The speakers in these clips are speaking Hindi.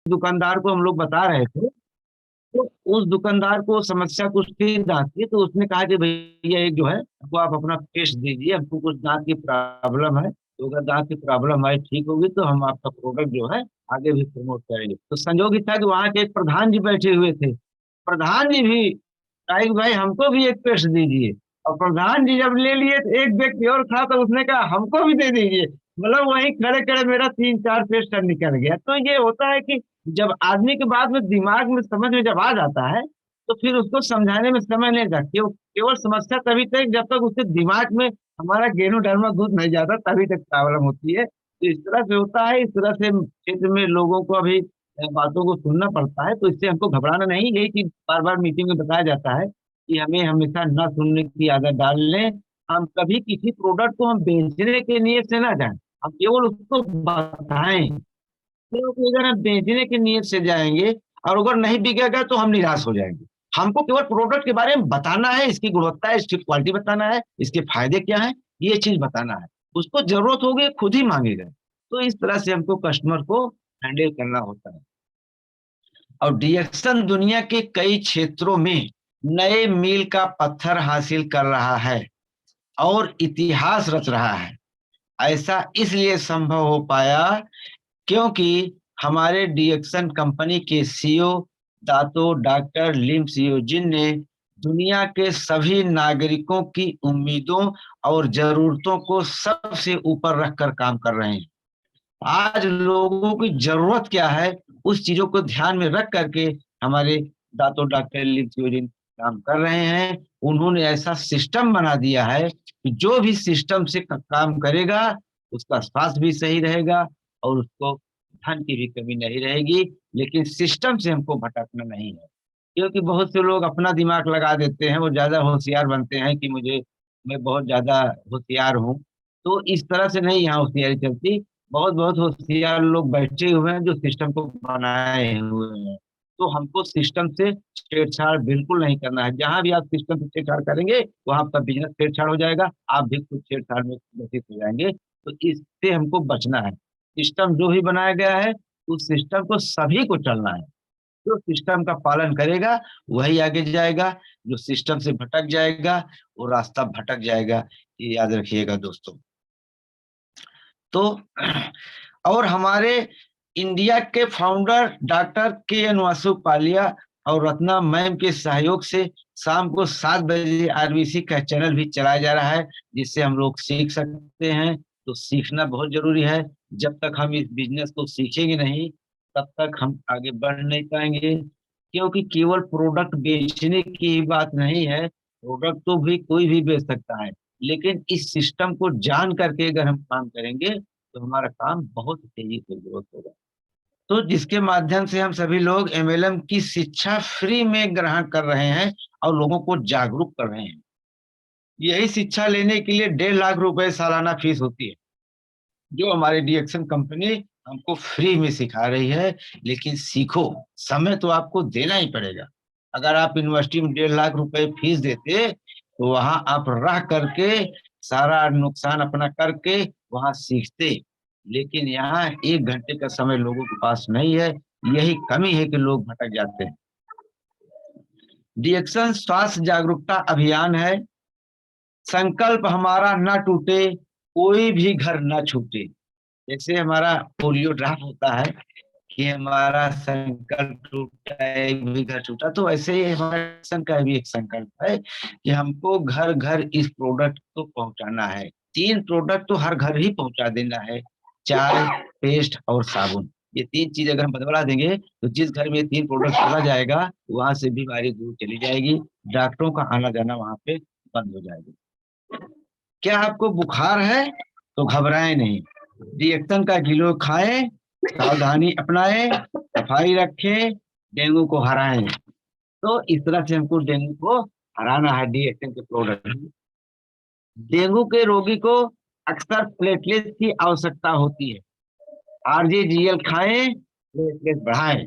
दुकानदार को हम लोग बता रहे थे, तो उस दुकानदार को समस्या कुछ थी दांत की, तो उसने कहा कि भैया एक जो है हमको आप अपना टेस्ट दीजिए, हमको कुछ दांत की प्रॉब्लम है, तो अगर दांत की प्रॉब्लम हमारी ठीक होगी तो हम आपका प्रोडक्ट जो है आगे भी प्रमोट करेंगे। तो संजोग ही था कि वहाँ के एक प्रधान जी बैठे हुए थे। प्रधान जी भी कहा कि भाई हमको भी एक पेस्ट दीजिए। और प्रधान जी जब ले लिए तो एक व्यक्ति और था, तो उसने कहा हमको भी दे दीजिए। मतलब वहीं खड़े खड़े मेरा 3-4 पेस्ट निकल गया। तो ये होता है कि जब आदमी के बाद में दिमाग में समझ में जब आ जाता है, तो फिर उसको समझाने में समय नहीं लगती। वो केवल समस्या तभी तक जब तक उसके दिमाग में हमारा गेनोडर्मा घुस नहीं जाता, तभी तक प्रॉब्लम होती है। तो इस तरह से होता है, इस तरह से क्षेत्र में लोगों को अभी बातों को सुनना पड़ता है। तो इससे हमको घबराना नहीं, यही चीज बार बार मीटिंग में बताया जाता है कि हमें हमेशा न सुनने की आदत डाल लें। हम कभी किसी प्रोडक्ट को हम बेचने के नियत से ना जाएं, हम केवल उसको बताएं। क्योंकि अगर हम बेचने की नीयत से जाएंगे और अगर नहीं बिकेगा तो हम निराश हो जाएंगे। हमको केवल प्रोडक्ट के बारे में बताना है, इसकी गुणवत्ता है, इसकी क्वालिटी बताना है, इसके फायदे क्या है, ये चीज बताना है। उसको जरूरत होगी खुद ही मांगेगा। तो इस तरह से हमको कस्टमर को हैंडल करना होता है। और डीएक्शन दुनिया के कई क्षेत्रों में नए मील का पत्थर हासिल कर रहा है और इतिहास रच रहा है। ऐसा इसलिए संभव हो पाया क्योंकि हमारे डीएक्शन कंपनी के सीईओ दातो डॉक्टर लिम सियोजिन ने दुनिया के सभी नागरिकों की उम्मीदों और जरूरतों को सबसे ऊपर रखकर काम कर रहे हैं। आज लोगों की जरूरत क्या है, उस चीजों को ध्यान में रख करके हमारे दातो डॉक्टर लिम सियोजिन काम कर रहे हैं। उन्होंने ऐसा सिस्टम बना दिया है कि जो भी सिस्टम से काम करेगा उसका स्वास्थ्य भी सही रहेगा और उसको धन की भी कमी नहीं रहेगी। लेकिन सिस्टम से हमको भटकना नहीं है, क्योंकि बहुत से लोग अपना दिमाग लगा देते हैं, वो ज्यादा होशियार बनते हैं कि मैं बहुत ज्यादा होशियार हूँ। तो इस तरह से नहीं यहाँ होशियारी चलती। बहुत बहुत होशियार लोग बैठे हुए हैं जो सिस्टम को बनाए हुए हैं। तो हमको सिस्टम से छेड़छाड़ बिल्कुल नहीं करना है। जहां भी आप सिस्टम से छेड़छाड़ करेंगे वहां आपका बिजनेस छेड़छाड़ हो जाएगा, आप भी कुछ छेड़छाड़ में ग्रसित हो जाएंगे। तो इससे हमको बचना है। सिस्टम जो भी बनाया गया है उस सिस्टम को सभी को चलना है। जो सिस्टम का पालन करेगा वही आगे जाएगा, जो सिस्टम से भटक जाएगा वो रास्ता भटक जाएगा। ये याद रखिएगा दोस्तों। तो और हमारे इंडिया के फाउंडर डॉक्टर के एन वासुपालिया और रत्ना मैम के सहयोग से शाम को 7 बजे आरबीसी का चैनल भी चलाया जा रहा है, जिससे हम लोग सीख सकते हैं। तो सीखना बहुत जरूरी है। जब तक हम इस बिजनेस को सीखेंगे नहीं तब तक हम आगे बढ़ नहीं पाएंगे। क्योंकि केवल प्रोडक्ट बेचने की ही बात नहीं है, प्रोडक्ट तो भी कोई भी बेच सकता है। लेकिन इस सिस्टम को जान करके अगर हम काम करेंगे तो हमारा काम बहुत तेजी से ग्रोथ होगा। तो जिसके माध्यम से हम सभी लोग एमएलएम की शिक्षा फ्री में ग्रहण कर रहे हैं और लोगों को जागरूक कर रहे हैं। यही शिक्षा लेने के लिए 1.5 लाख रुपए सालाना फीस होती है, जो हमारी डीएक्शन कंपनी हमको फ्री में सिखा रही है। लेकिन सीखो, समय तो आपको देना ही पड़ेगा। अगर आप यूनिवर्सिटी में 1.5 लाख रुपए फीस देते तो वहां आप रह करके सारा नुकसान अपना करके वहां सीखते। लेकिन यहाँ 1 घंटे का समय लोगों के पास नहीं है। यही कमी है कि लोग भटक जाते हैं। डीएक्शन स्वास्थ्य जागरूकता अभियान है। संकल्प हमारा न टूटे, कोई भी घर न छूटे। जैसे हमारा पोलियो ड्राफ्ट होता है कि हमारा संकल्प टूटा एक भी घर छूटा, तो ऐसे ही हमारे मिशन का भी एक संकल्प है कि हमको घर घर इस प्रोडक्ट को पहुंचाना है। 3 प्रोडक्ट तो हर घर ही पहुंचा देना है, चाय, पेस्ट और साबुन। ये 3 चीज अगर हम बदला देंगे तो जिस घर में ये 3 प्रोडक्ट चला जाएगा वहां से बीमारी दूर चली जाएगी, डॉक्टरों का आना जाना वहां पे बंद हो जाएगा। क्या आपको बुखार है तो घबराएं नहीं, रिएक्शन का गिलो खाएं, सावधानी अपनाएं, सफाई रखें, डेंगू को हराएं। तो इस तरह से हमको डेंगू को हराना है डीएक्शन के प्रोडक्ट। डेंगू के रोगी को अक्सर प्लेटलेट की आवश्यकता होती है। आरजेजीएल खाएं, प्लेटलेट बढ़ाएं।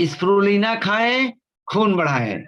स्प्रुलिना खाएं, खून बढ़ाएं।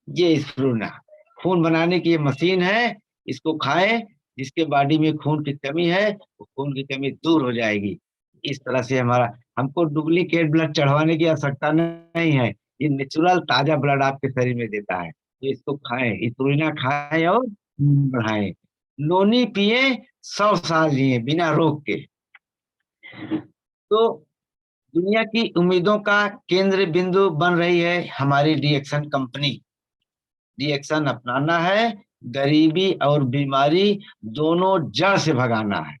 ये स्प्रुलिना खून बनाने की ये मशीन है, इसको खाएं। जिसके बॉडी में खून की कमी है वो खून की कमी दूर हो जाएगी। इस तरह से हमारा, हमको डुप्लीकेट ब्लड चढ़वाने की आवश्यकता नहीं है। ये नेचुरल ताजा ब्लड आपके शरीर में देता है, तो इसको खाएं, इतुलिना खाएं और बढ़ाएं। नोनी पिए, 100 साल जिए बिना रोग के। तो दुनिया की उम्मीदों का केंद्र बिंदु बन रही है हमारी डीएक्सन कंपनी। डीएक्सन अपनाना है, गरीबी और बीमारी दोनों जड़ से भगाना है।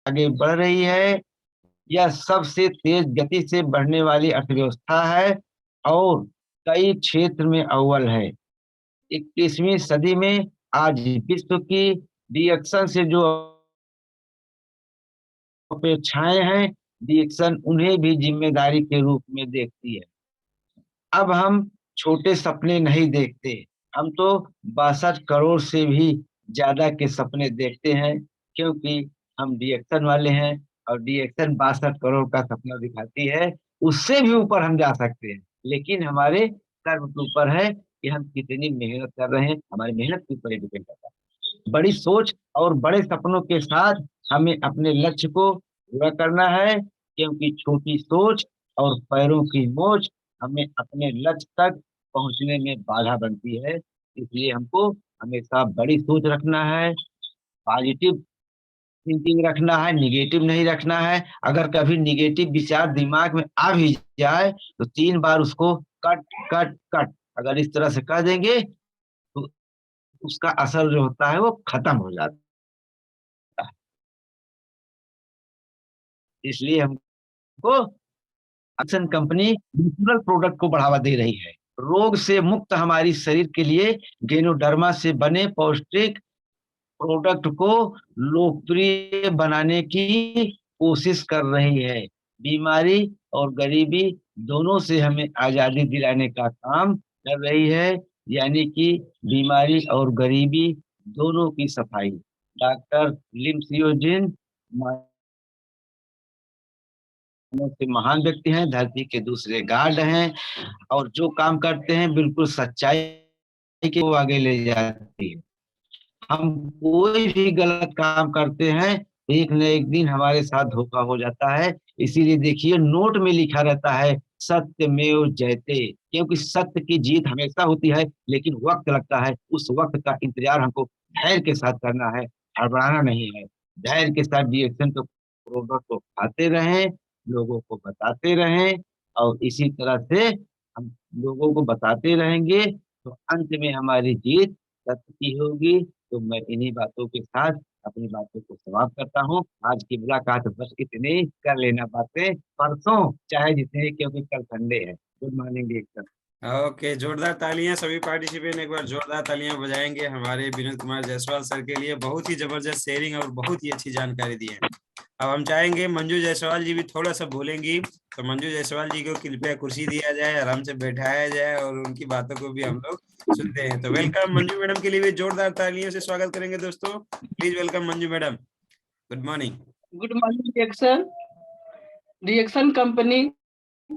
आगे बढ़ रही है, यह सबसे तेज गति से बढ़ने वाली अर्थव्यवस्था है और कई क्षेत्र में अव्वल है। 21वीं सदी में आज विश्व की डीएक्सन से जो अपेक्षाएं हैं, डीएक्सन उन्हें भी जिम्मेदारी के रूप में देखती है। अब हम छोटे सपने नहीं देखते, हम तो 62 करोड़ से भी ज्यादा के सपने देखते हैं, क्योंकि हम डीएक्सन वाले हैं और डीएक्सन 62 करोड़ का सपना दिखाती है। उससे भी ऊपर हम जा सकते हैं, लेकिन हमारे कर्म के ऊपर है कि हम कितनी मेहनत कर रहे हैं, हमारी मेहनत के ऊपर डिपेंड करता है। बड़ी सोच और बड़े सपनों के साथ हमें अपने लक्ष्य को पूरा करना है, क्योंकि छोटी सोच और पैरों की मोच हमें अपने लक्ष्य तक पहुंचने में बाधा बनती है। इसलिए हमको हमेशा बड़ी सोच रखना है, पॉजिटिव थिंकिंग रखना है, निगेटिव नहीं रखना है। अगर कभी निगेटिव विचार दिमाग में आ भी जाए तो 3 बार उसको कट कट कट अगर इस तरह से कर देंगे तो उसका असर जो होता है वो खत्म हो जाता है। इसलिए हमको एक्शन कंपनी नेचुरल प्रोडक्ट को बढ़ावा दे रही है। रोग से मुक्त हमारी शरीर के लिए गेनोडर्मा से बने पौष्टिक प्रोडक्ट को लोकप्रिय बनाने की कोशिश कर रही है। बीमारी और गरीबी दोनों से हमें आजादी दिलाने का काम कर रही है, यानी कि बीमारी और गरीबी दोनों की सफाई। डॉक्टर लिमसियोजिन से महान व्यक्ति हैं, धरती के दूसरे गार्ड हैं, और जो काम करते हैं बिल्कुल सच्चाई के वो आगे ले जाती है। हम कोई भी गलत काम करते हैं, एक न एक दिन हमारे साथ धोखा हो जाता है। इसीलिए देखिए नोट में लिखा रहता है सत्यमेव जयते, क्योंकि सत्य की जीत हमेशा होती है, लेकिन वक्त लगता है। उस वक्त का इंतजार हमको धैर्य के साथ करना है, हड़बड़ाना नहीं है। धैर्य के साथ रिएक्शन तो प्रोडक्ट को खाते रहें, लोगों को बताते रहें, और इसी तरह से हम लोगों को बताते रहेंगे तो अंत में हमारी जीत सत्य की होगी। तो मैं इन्हीं बातों के साथ अपनी बातों को समाप्त करता हूँ। आज की मुलाकात बस इतनी, कर लेना बातें परसों चाहे जितने, क्योंकि कल संडे है। गुड मॉर्निंग एकदम। ओके, जोरदार तालियां सभी पार्टिसिपेंट एक बार जोरदार तालियां बजाएंगे हमारे विनोद कुमार जायसवाल सर के लिए। बहुत ही जबरदस्त शेयरिंग और बहुत ही अच्छी जानकारी दी है। अब हम चाहेंगे मंजू जायसवाल जी भी थोड़ा सा बोलेंगी, तो मंजू जायसवाल जी को कृपया कुर्सी दिया जाए, आराम से बैठाया जाए और उनकी बातों को भी हम लोग सुनते हैं। तो वेलकम मंजू मैडम के लिए भी जोरदार तालियों से स्वागत करेंगे दोस्तों। Please welcome Manju madam. Good morning. Good morning reaction. Reaction company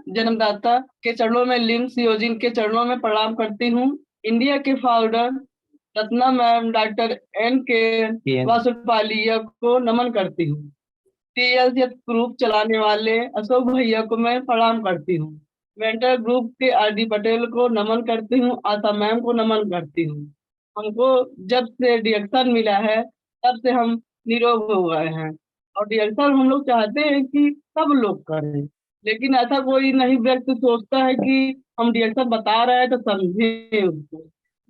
जन्मदाता के चरणों में, लिम्स योजिन के चरणों में प्रणाम करती हूँ। इंडिया के founder Ratna ma'am, doctor N K Vasupalia को नमन करती हूँ। टीएलसी ग्रुप चलाने वाले अशोक भैया को मैं प्रणाम करती हूँ। मेंटर ग्रुप के आरडी पटेल को नमन करती हूँ। आशा मैम को नमन करती हूँ। हमको जब से डिएक्शन मिला है तब से हम निरोग हो गए हैं, और डिएक्शन हम लोग चाहते हैं कि सब लोग करें, लेकिन ऐसा कोई नहीं व्यक्ति सोचता है कि हम डिएक्शन बता रहे हैं तो समझे उसको।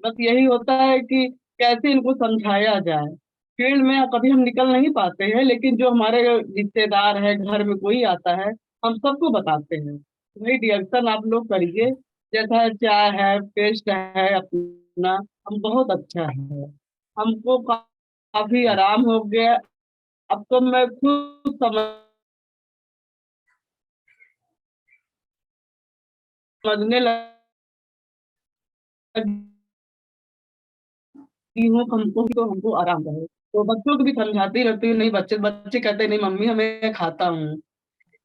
बस यही होता है कि कैसे इनको समझाया जाए। फील्ड में कभी हम निकल नहीं पाते हैं, लेकिन जो हमारे रिश्तेदार है, घर में कोई आता है, हम सबको बताते हैं भाई डिएक्शन आप लोग करिए। जैसा चाय है, पेस्ट है अपना, हम बहुत अच्छा है, हमको काफी आराम हो गया। अब तो मैं खुद समझ समझने लगी हूँ हमको तो हमको आराम रहे। तो बच्चों को भी समझाती रहती हूँ, नहीं बच्चे बच्चे कहते हैं नहीं मम्मी हमें खाता हूँ।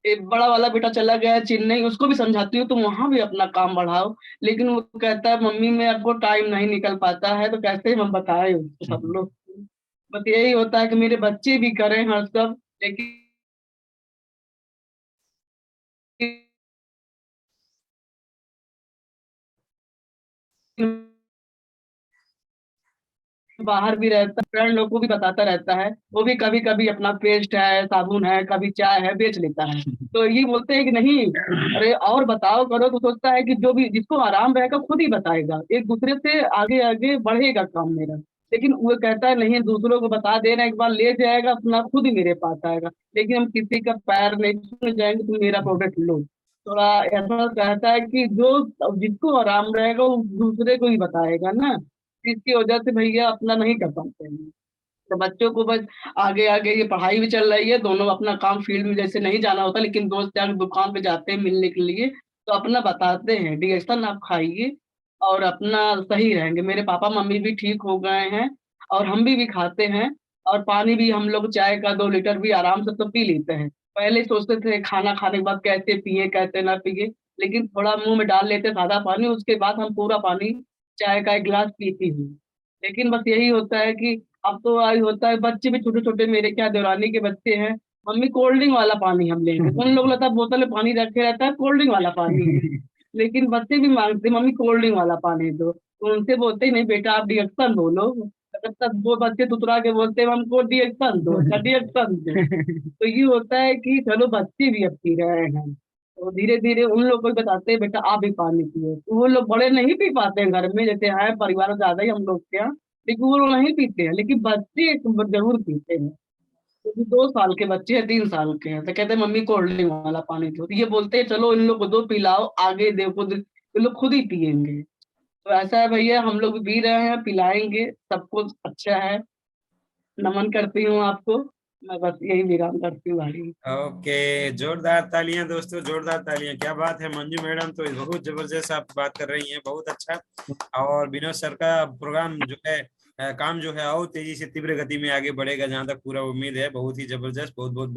एक बड़ा वाला बेटा चला गया है चेन्नई, उसको भी समझाती हूँ तुम वहां भी अपना काम बढ़ाओ, लेकिन वो कहता है मम्मी मैं आपको टाइम नहीं निकल पाता है, तो कैसे हम बताएं उसको सब लोग। बस यही होता है कि मेरे बच्चे भी करें हर सब, लेकिन बाहर भी रहता है, फ्रेंड लोग को भी बताता रहता है, वो भी कभी कभी अपना पेस्ट है साबुन है कभी चाय है बेच लेता है। तो ये बोलते हैं कि नहीं अरे और बताओ करो, तो सोचता है कि जो भी जिसको आराम रहेगा खुद ही बताएगा, एक दूसरे से आगे आगे बढ़ेगा काम मेरा। लेकिन वो कहता है नहीं दूसरों को बता देना, एक बार ले जाएगा अपना खुद ही मेरे पास आएगा, लेकिन हम किसी का पैर नहीं छूने जाएंगे, तुम मेरा प्रोडक्ट लो। थोड़ा ऐसा कहता है कि जो जिसको आराम रहेगा वो दूसरे को ही बताएगा ना, इसकी वजह से भैया अपना नहीं कर पाते हैं। तो बच्चों को बस आगे आगे ये पढ़ाई भी चल रही है, दोनों अपना काम फील्ड में जैसे नहीं जाना होता, लेकिन दोस्त यार दुकान पे जाते हैं मिलने के लिए, तो अपना बताते हैं डिएक्शन आप खाइए और अपना सही रहेंगे। मेरे पापा मम्मी भी ठीक हो गए हैं और हम भी खाते हैं, और पानी भी हम लोग चाय का 2 लीटर भी आराम से तो पी लेते हैं। पहले सोचते थे खाना खाने के बाद कैसे पिए कैसे ना पिए, लेकिन थोड़ा मुंह में डाल लेते सादा पानी, उसके बाद हम पूरा पानी चाय का 1 गिलास पीती हूँ। लेकिन बस यही होता है कि अब तो आई होता है बच्चे भी छोटे छोटे, मेरे क्या देवरानी के बच्चे हैं, मम्मी कोल्ड ड्रिंक वाला पानी हम लेंगे, उन लोग लगता है बोतल में पानी रखे रहता है कोल्ड ड्रिंक वाला पानी है, लेकिन बच्चे भी मांगते मम्मी कोल्ड ड्रिंक वाला पानी दो, तो उनसे बोलते ही नहीं बेटा आप डिएक्शन बोलो। तब वो बच्चे तुतरा के बोलते हैं हमको डिएक्शन दो, अच्छा डिएक्शन दो। तो ये होता है कि चलो बच्चे भी अब पी रहे हैं, तो धीरे धीरे उन लोग को भी बताते हैं बेटा आप भी पानी पियो, तो वो लोग बड़े नहीं पी पाते हैं घर में, जैसे है परिवार ज्यादा ही हम लोग के यहाँ, लेकिन वो लोग नहीं पीते हैं, लेकिन बच्चे जरूर पीते हैं। क्योंकि 2 साल के बच्चे हैं 3 साल के हैं, तो कहते हैं मम्मी कोल्ड ड्रिंक वाला पानी दो, तो ये बोलते हैं चलो इन लोग को दो पिलाओ आगे देखो ये लोग खुद ही पियेंगे। तो ऐसा है भैया हम लोग भी पी रहे हैं पिलाएंगे, सब कुछ अच्छा है। नमन करती हूँ आपको, मैं बस यही विराम करती हूँ भाई। ओके, जोरदार तालियां दोस्तों, जोरदार तालियां। क्या बात है मंजू मैडम, तो बहुत जबरदस्त आप बात कर रही हैं, बहुत अच्छा। और विनोद सर का प्रोग्राम जो है काम जो है और तेजी से तीव्र गति में आगे बढ़ेगा, जहां तक पूरा उम्मीद है। बहुत ही जबरदस्त, बहुत बहुत